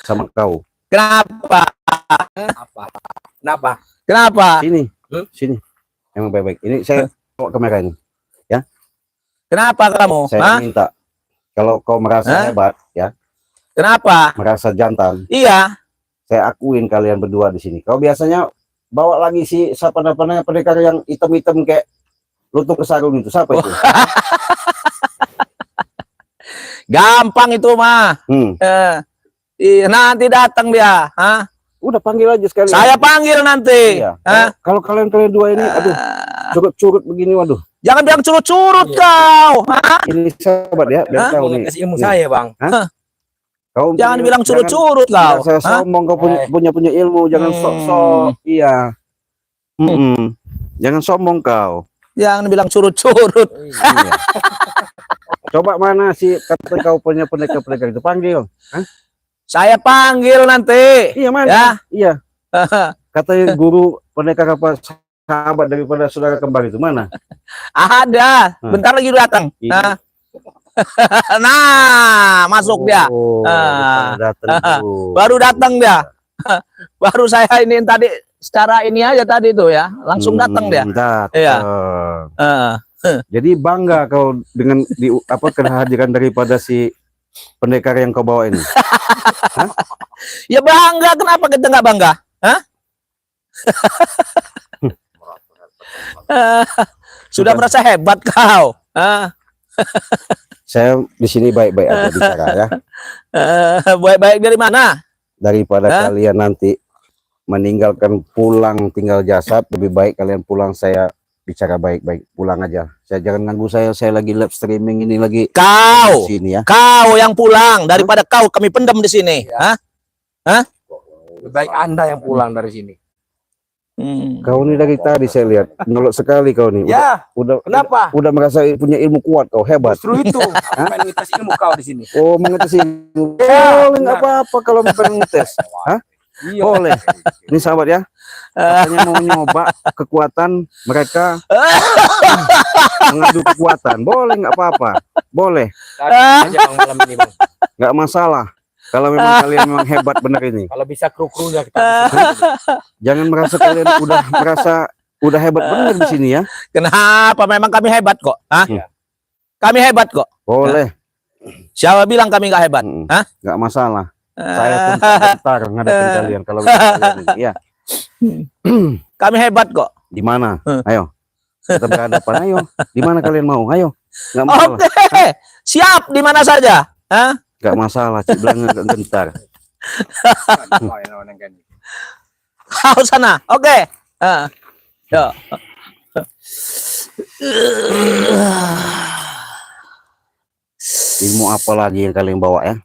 sama kau. Kenapa? Apa? Kenapa? Kenapa? Sini, Hmm? sini. Emang baik-baik. Ini saya bawa kamera ini. Kenapa kamu? Saya Hah? minta kalau kau merasa Hah? hebat, ya, Kenapa? merasa jantan, Iya. saya akuin kalian berdua di sini. Kau biasanya bawa lagi si siapa namanya pendekar yang hitam-hitam kayak lutung kesarung itu. Siapa itu? Gampang itu mah. Iya, nanti datang dia. Hah? Udah panggil aja sekali. Saya panggil nanti. Iya. Hah? Kalau kalian dua ini, aduh, curut-curut begini, waduh. Jangan bilang curut-curut kau. Hah? Ini sahabat ya, biar tahu nih. Kasih ilmu saya, Bang. Kau Jangan bilang curut-curut kau. Saya sombong kau punya ilmu, jangan sok-sok. Iya. Jangan sombong kau. Jangan bilang curut-curut. Iya. Coba mana sih kata kau punya pendekar-pendekar itu, panggil. Saya panggil nanti. Iya mana? Ya. Iya. Katanya guru pendekar apa sahabat daripada saudara kembar itu mana? Ada. Bentar lagi datang. Iya. Nah, masuk dia. Baru datang dia. Baru saya ini tadi secara ini aja tadi tuh ya, langsung datang dia. Iya. Jadi bangga kau dengan kehadiran daripada si pendekar yang kau bawa ini. Ya bangga, kenapa kita nggak bangga? Hah? Sudah merasa hebat kau. Saya di sini baik-baik aja bicara ya. Baik-baik dari mana? Daripada kalian nanti meninggalkan pulang tinggal jasad, lebih baik kalian pulang saya bicara baik-baik, pulang aja. Saya jangan ganggu saya lagi live streaming ini lagi. Kau, di sini ya. Kau yang pulang daripada kau kami pendam di sini. Hah? Lebih baik Anda yang pulang dari sini. Kau ini dari tadi saya lihat nolok sekali kau nih. Ya. Udah Kenapa? Udah merasa punya ilmu kuat kau, hebat. Justru itu. Main ngetes ilmu kau di sini. Oh, mengetes ilmu. Ya, Boleh nggak apa-apa kalau pengen ngetes. Hah? Iya. Boleh. Ini sahabat ya. Katanya mau nyoba kekuatan mereka. Mengadu kekuatan. Boleh nggak apa-apa. Boleh. Aja Bang malam ini, Bang. Nggak masalah. Kalau memang kalian memang hebat benar ini. Kalau bisa kru-krunya kita. Jangan merasa kalian udah hebat benar di sini ya. Kenapa? Memang kami hebat kok. Hah? Iya. Kami hebat kok. Boleh. Siapa bilang kami nggak hebat? Hah? Nggak masalah. Saya pun bentar ngadepin kalian kalau kalian ini. Ya. Kami hebat kok. Di mana? Ayo. Kita berhadapan. Ayo. Di mana kalian mau? Ayo. Nggak masalah. Oke. Siap di mana saja. Hah? Nggak masalah. Cik bilang nggak gentar. Kau sana. Oke. Yo. Ilmu apa lagi yang kalian bawa ya?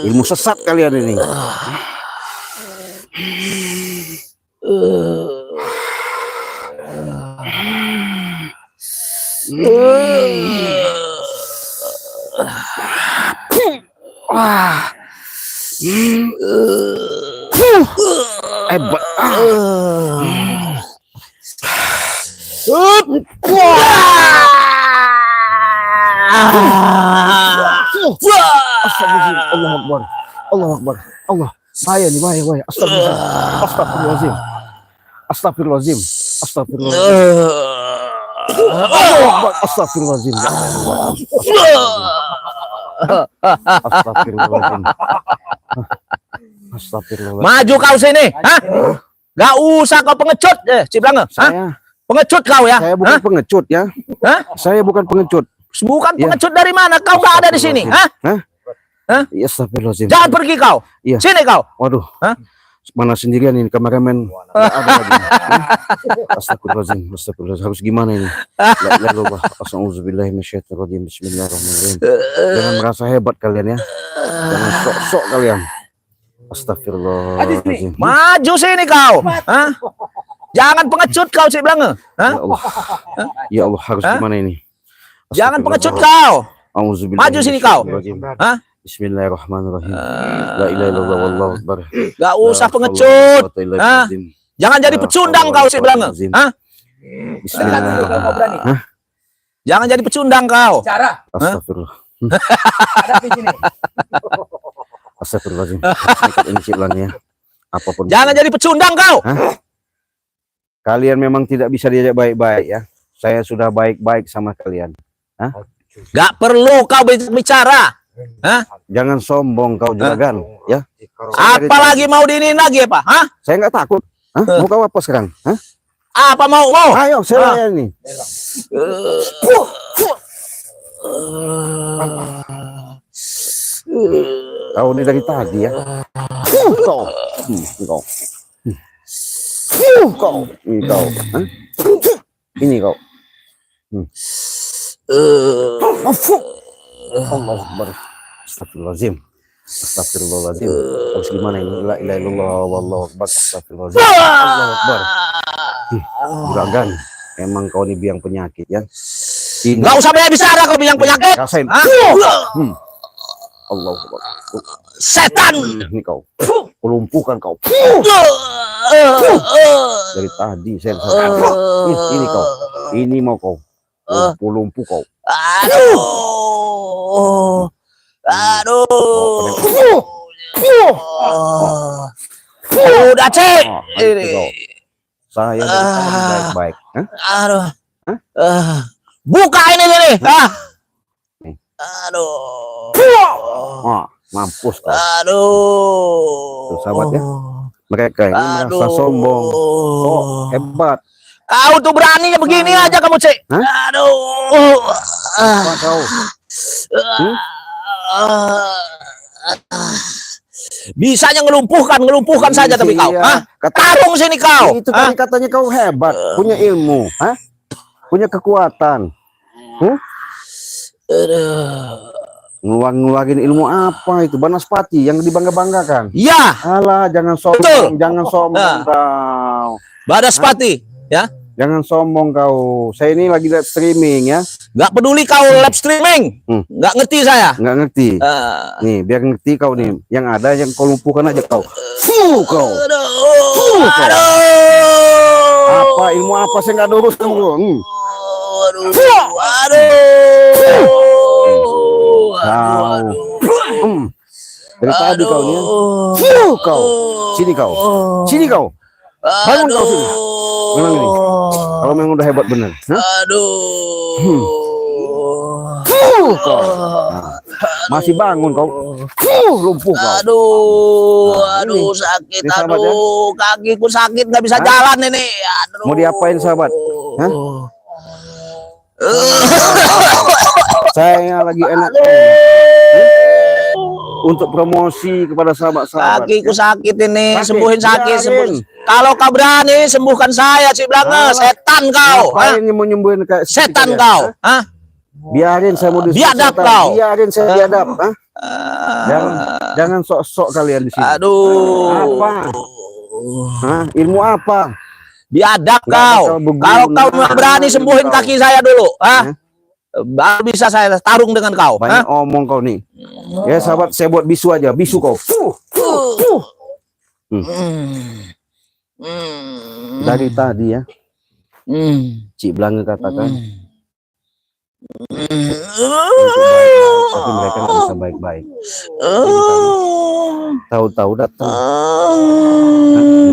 Ilmu sesat kalian ini. Hebat. Allah Akbar. Allah Akbar. Allah. Bahaya nih, bahaya. Astagfirullahaladzim. Astagfirullahaladzim. Astagfirullahaladzim. Allah Akbar. Astagfirullahaladzim. Astagfirullahaladzim. Astagfirullahaladzim. Maju kau sini. Hah? Gak usah kau pengecut. Ciblanga. Saya Pengecut kau ya. Saya bukan pengecut ya. Hah? Saya bukan pengecut. Bukan Ya. pengecut dari mana? Kau gak ada di sini. Hah? Hah? Iya, astagfirullahaladzim. Jangan pergi kau. Iya. Sini kau. Waduh. Hah? Mana sendirian ini kameramen? Nggak ada lagi. Astagfirullahaladzim. Astagfirullahaladzim. Harus gimana ini? La ilaha illallah. A'udzubillahi minasyaitonirrajim. Bismillahirrahmanirrahim. Jangan merasa hebat kalian ya. Jangan sok-sok kalian. Astagfirullahaladzim. Maju sini kau. Hah? Jangan pengecut kau Ciblanga. Hah? Ya Allah. Ya Allah, harus gimana ini? Jangan pengecut kau. A'udzubillahi Maju sini kau. minasyaitonirrajim. Hah? Bismillahirrahmanirrahim. La ilaha illallah wallahu akbar. Gak usah pengecut. Hah? Hah? Jangan jadi pecundang kau Ciblanga. Hah? Bismillahirrahmanirrahim. Hah? Jangan jadi pecundang kau. Cara. Astagfirullah. Ada di sini. Astagfirullahaladzim. Nekat ini Cik Blang ya. Apapun. Jangan jadi pecundang kau. Hah? Kalian memang tidak bisa diajak baik-baik ya. Saya sudah baik-baik sama kalian. Hah? Gak perlu kau bicara. Hah? Jangan sombong kau juragan ya. Apalagi mau diinin lagi apa? Hah? Saya nggak takut. Hah? Mau kau apa sekarang? Hah? Apa mau? Ayo, saya nih. Kau ini dari tadi ya. Kau. Kau. Kau. Ini kau. Hah? Ini kau. Allah Akbar. Astagfirullahaladzim. Astagfirullahaladzim. Harus gimana ini? La ilaha illallah wallahu akbar. Astagfirullahaladzim. Allahu Akbar. Juragan, emang kau ini biang penyakit ya. Nggak usah banyak bicara kau bilang penyakit. Rasain. Hah? Allahu Akbar. Setan. Ini kau. Kelumpuhkan kau. Dari tadi saya ini kau. Ini mau kau. Lumpuh kau. Aduh. Udah cek. Ini kau. Saya baik-baik. Aduh. Buka ini nih. Aduh. Mampus kau. Aduh. Tuh, sahabat ya. Mereka ini merasa sombong. Hebat. Kau tuh beraninya begini aja kamu, Cek. Aduh. Apa kau? Bisanya ngelumpuhkan saja tapi kau. Iya. Tarung sini kau. Itu kan katanya kau hebat, punya ilmu, punya kekuatan. Ngeluarin ilmu apa itu? Banaspati yang dibangga-banggakan. Iya. Alah, jangan sombong, jangan sombong kau. Banaspati, ya. Jangan sombong kau. Saya ini lagi live streaming ya. Nggak peduli kau live streaming. Nggak ngerti saya. Nggak ngerti. Nih, biar ngerti kau nih. Yang ada yang kau lumpuhkan aja kau. Kau. Apa ilmu apa saya nggak urus kamu? Dari tadi kau nih. Kau. Sini kau. Sini kau. Bangun kau sini. Memang ini. Kalau memang udah hebat bener. Kau. Masih bangun kau. Lumpuh kau. Aduh sakit. Ini sahabat, Aduh, kakiku sakit nggak bisa jalan ini. Aduh. Mau diapain sahabat? Saya lagi enak untuk promosi kepada sahabat-sahabat. Kakiku sakit ini, Sakit, sembuhin sakit. biarin. Kalau kau berani sembuhkan saya, Cik Blange. Setan kau. Ngapain mau nyembuhin kayak Setan kalian? kau. Biarin saya mau Biadab setan. kau. Biarin saya biadab. Jangan sok-sok kalian di sini. Aduh. Apa? Ilmu apa? Biadab Nggak kau. bakal berguna. Kalau kau berani sembuhin Kau. kaki saya dulu, baru bisa saya tarung dengan kau. Banyak omong kau nih. Ya sahabat, saya buat bisu aja. Bisu kau. Dari tadi ya, Cik Blange katakan tapi mereka nggak bisa baik-baik. Tahu-tahu datang.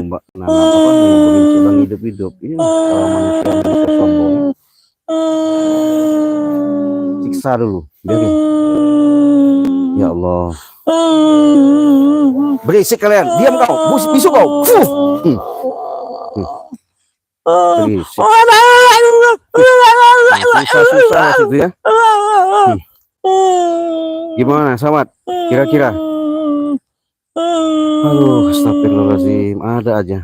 Mbak, ngomongin Cik Blange hidup-hidup. Ini kalau manusia sombong. Siksa dulu, biarin. Ya Allah. Berisik kalian, diam kau, bisu kau. Berisik. Susah-susah situ ya. Gimana sahabat? Kira-kira? Aduh, astagfirullahaladzim. Ada aja.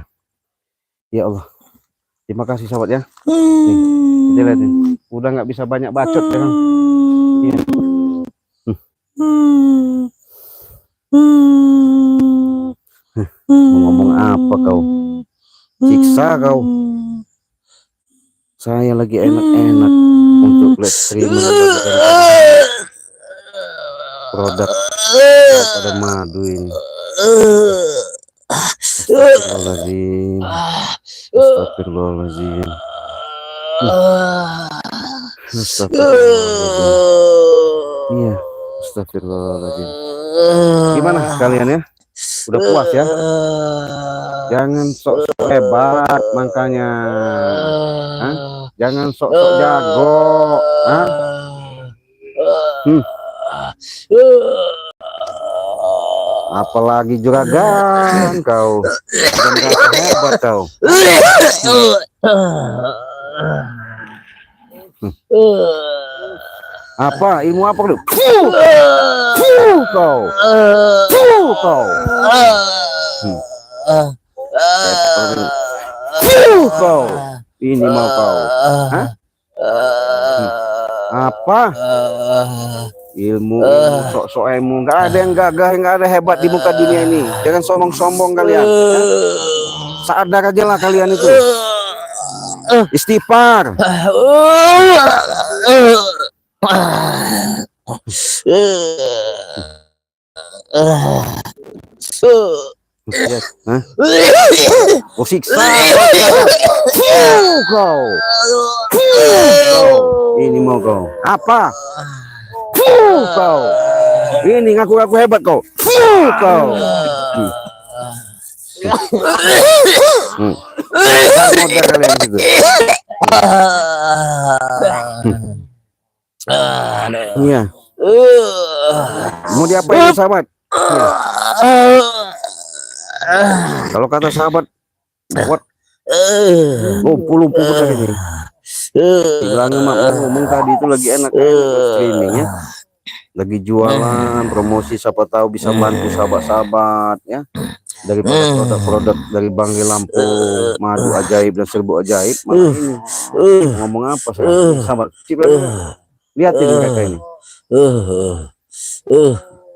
Ya Allah. Terima kasih sahabat ya. Nih, kita lihat nih. Udah nggak bisa banyak bacot ya kan? Iya. Mau ngomong apa kau? Siksa kau. Saya lagi enak-enak untuk live streaming produk pada madu ini. Astagfirullahaladzim. Astagfirullahaladzim. Astagfirullahaladzim. Iya, astagfirullahaladzim. Gimana kalian ya? Udah puas ya? Jangan sok-sok hebat makanya. Jangan sok-sok jago. Apalagi juragan kau. Udah merasa hebat kau. Apa? Ilmu apa lu? Kau. Kau. Kau. Ini mau kau. Hah? Apa? Ilmu sok-sok ilmu, nggak ada yang gagah, nggak ada hebat di muka dunia ini. Jangan sombong-sombong kalian. Sadar aja lah kalian itu. Istighfar. Hah? Oh, siksa kau. Ini mau kau. Apa? Kau. Ini ngaku-ngaku hebat kau. Kau. Modal kalian situ. Iya. Mau diapain sahabat? Ya. Kalau kata sahabat, buat lumpuh benar ini. Bilangnya mak ngomong tadi itu lagi enak streaming ya, lagi jualan promosi, siapa tahu bisa bantu sahabat-sahabat ya, dari produk-produk dari Banggai Lampung, madu ajaib dan serbuk ajaib. Malah ini ngomong apa sahabat? Lihatin mereka ini,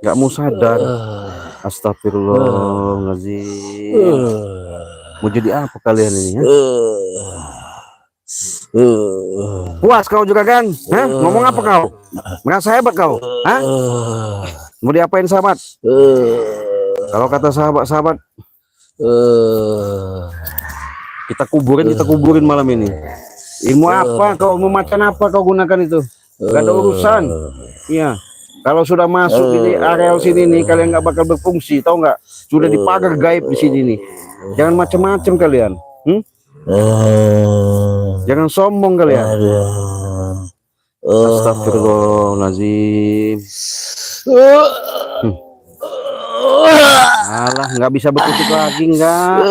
nggak mau sadar. Astagfirullahaladzim. Mau jadi apa kalian ini ya? Puas kau juga kan? Hah? Ngomong apa kau? Merasa hebat kau? Hah? Mau diapain sahabat? Kalau kata sahabat-sahabat, kita kuburin malam ini. Ilmu apa kau, ilmu macan apa kau gunakan itu? Gak ada urusan. Iya. Kalau sudah masuk di areal sini nih, kalian nggak bakal berfungsi, tahu nggak? Sudah dipagar gaib di sini nih. Jangan macam-macam kalian. Jangan sombong kalian. Astagfirullahaladzim. Alah, nggak bisa berkutik lagi nggak?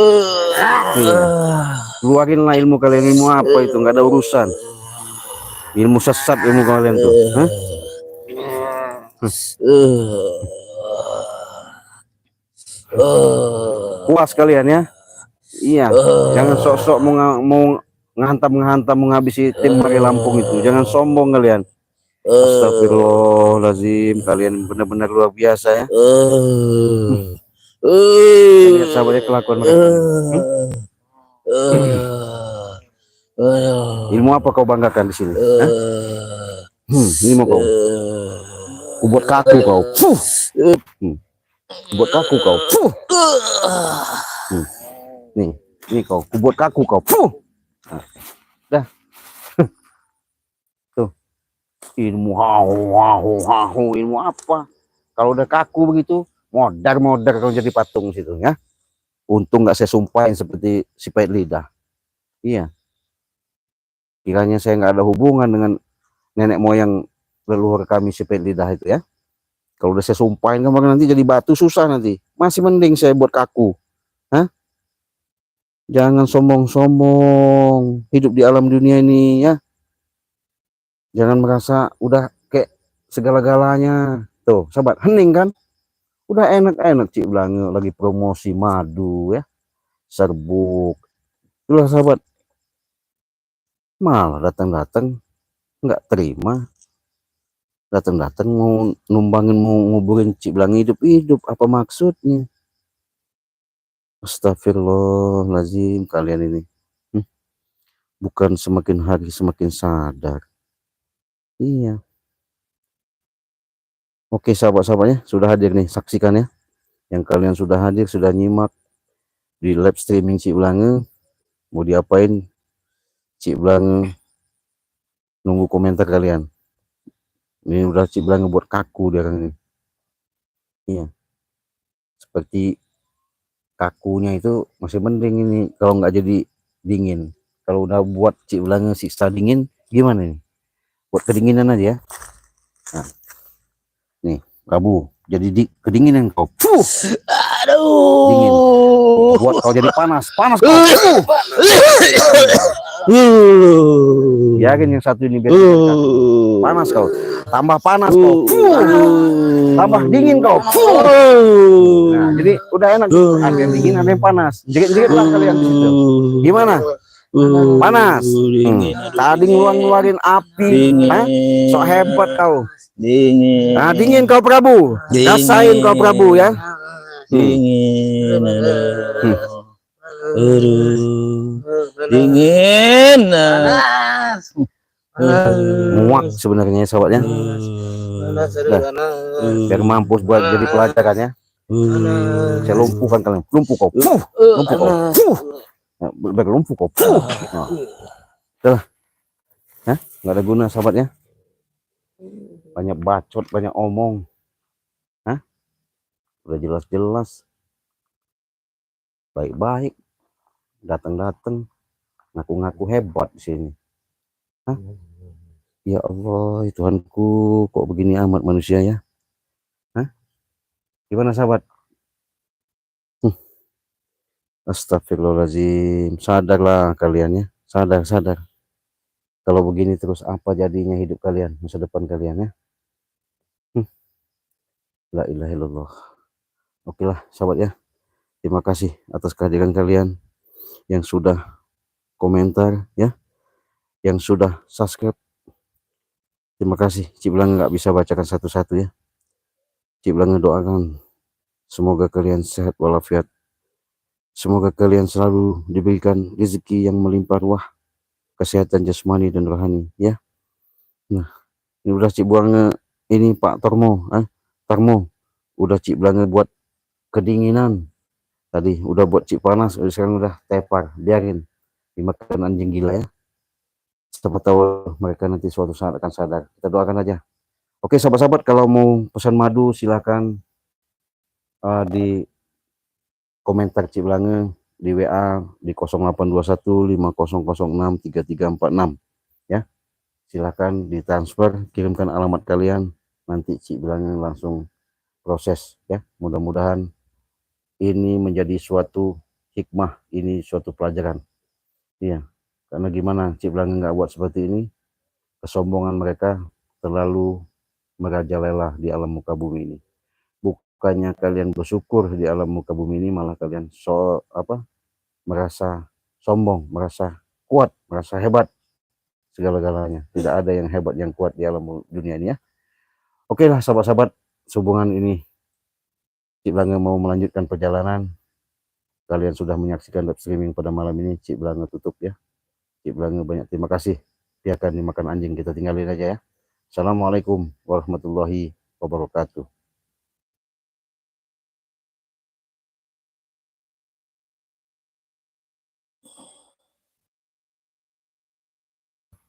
Keluarinlah ilmu kalian. Ilmu apa itu? Nggak ada urusan. Ilmu sesat ilmu kalian tuh. Puas kalian ya? Iya. Jangan sok-sok mau ngantam menghabisi tim Banggai Lampung itu. Jangan sombong kalian. Astagfirullahaladzim, kalian benar-benar luar biasa ya. Lihat sahabatnya kelakuan mereka. Ilmu apa kau banggakan di sini? Ini mau kau. Buat kaku kau. Buat kaku kau. Nih kau. Buat kaku kau. Dah. Tuh. Ilmu ilmu apa? Kalau udah kaku begitu, modar kau jadi patung situ ya. Untung nggak saya sumpahin seperti si pahit lidah. Iya. Kiranya saya nggak ada hubungan dengan nenek moyang leluhur kami si pahit lidah itu ya. Kalau udah saya sumpahin kemarin nanti jadi batu susah nanti. Masih mending saya buat kaku. Hah? Jangan sombong-sombong hidup di alam dunia ini ya. Jangan merasa udah kayak segala-galanya. Tuh, sahabat, hening kan? Udah enak-enak Cik Blange lagi promosi madu ya. Serbuk. Itulah sahabat. Malah datang-datang nggak terima. Datang-datang mau numbangin, mau nguburin Cik Blange hidup-hidup. Apa maksudnya? Astagfirullahaladzim kalian ini. Bukan semakin hari semakin sadar. Iya. Oke sahabat-sahabatnya, sudah hadir nih, saksikan ya. Yang kalian sudah hadir, sudah nyimak di live streaming Cik Blange. Mau diapain Cik Blange? Nunggu komentar kalian. Ini udah Cik Blange buat kaku dia kan ini. Iya. Seperti kakunya itu masih mending ini kalau nggak jadi dingin. Kalau udah buat Cik Blange siksa dingin gimana nih? Buat kedinginan aja ya. Nah, nih Prabu. Jadi kedinginan kau. Aduh. Dingin. Buat kau jadi panas kau. Biarin yang satu ini biar panas kau. Tambah panas kau. Tambah dingin kau. Nah, jadi udah enak. Ada yang dingin, ada yang panas. Jikit-jikit lah kalian di situ. Gimana? Panas. Tadi ngeluarin api. Hah? Sok hebat kau. Dingin. Nah, dingin kau Prabu. Rasain kau Prabu ya. Dingin. Dingin. Muak sebenarnya sahabatnya. Biar mampus buat jadi pelajaran ya. Saya lumpuhkan kalian. Lumpuh kau. Lumpuh kau. Biar lumpuh kau. Nah. Udah. Hah? Nggak ada guna sahabatnya. Banyak bacot, banyak omong. Hah? Udah jelas-jelas. Baik-baik. Datang-datang. Ngaku-ngaku hebat di sini. Hah? Ya Allah, Tuhanku, kok begini amat manusia ya? Hah? Gimana sahabat? Astagfirullahaladzim. Sadarlah kalian ya. Sadar. Kalau begini terus apa jadinya hidup kalian, masa depan kalian ya? La ilaha illallah. Oke lah sahabat ya. Terima kasih atas kehadiran kalian yang sudah komentar ya, yang sudah subscribe. Terima kasih. Cik Blang nggak bisa bacakan satu-satu ya. Cik Blang doakan semoga kalian sehat walafiat. Semoga kalian selalu diberikan rezeki yang melimpah ruah, kesehatan jasmani dan rohani ya. Nah, ini udah Cik Blang ini Pak Tormo, Tarmo udah Cik Blang buat kedinginan. Tadi udah buat Cik panas, sekarang udah tepar, biarin dimakan anjing gila ya. Siapa tahu mereka nanti suatu saat akan sadar. Kita doakan aja. Oke sahabat-sahabat, kalau mau pesan madu silahkan di komentar Cik Blange di WA di 082150063346 ya. Silahkan ditransfer, kirimkan alamat kalian, nanti Cik Blange langsung proses ya. Mudah-mudahan ini menjadi suatu hikmah, ini suatu pelajaran. Iya. Karena gimana Cik Blange nggak buat seperti ini, kesombongan mereka terlalu merajalela di alam muka bumi ini. Bukannya kalian bersyukur di alam muka bumi ini, malah kalian merasa sombong, merasa kuat, merasa hebat segala-galanya. Tidak ada yang hebat yang kuat di alam dunia ini ya. Oke lah sahabat-sahabat, sehubungan ini Cik Blange mau melanjutkan perjalanan. Kalian sudah menyaksikan live streaming pada malam ini, Cik Blange tutup ya. Cik Blange banyak terima kasih. Biarkan dimakan anjing, kita tinggalin aja ya. Assalamualaikum warahmatullahi wabarakatuh.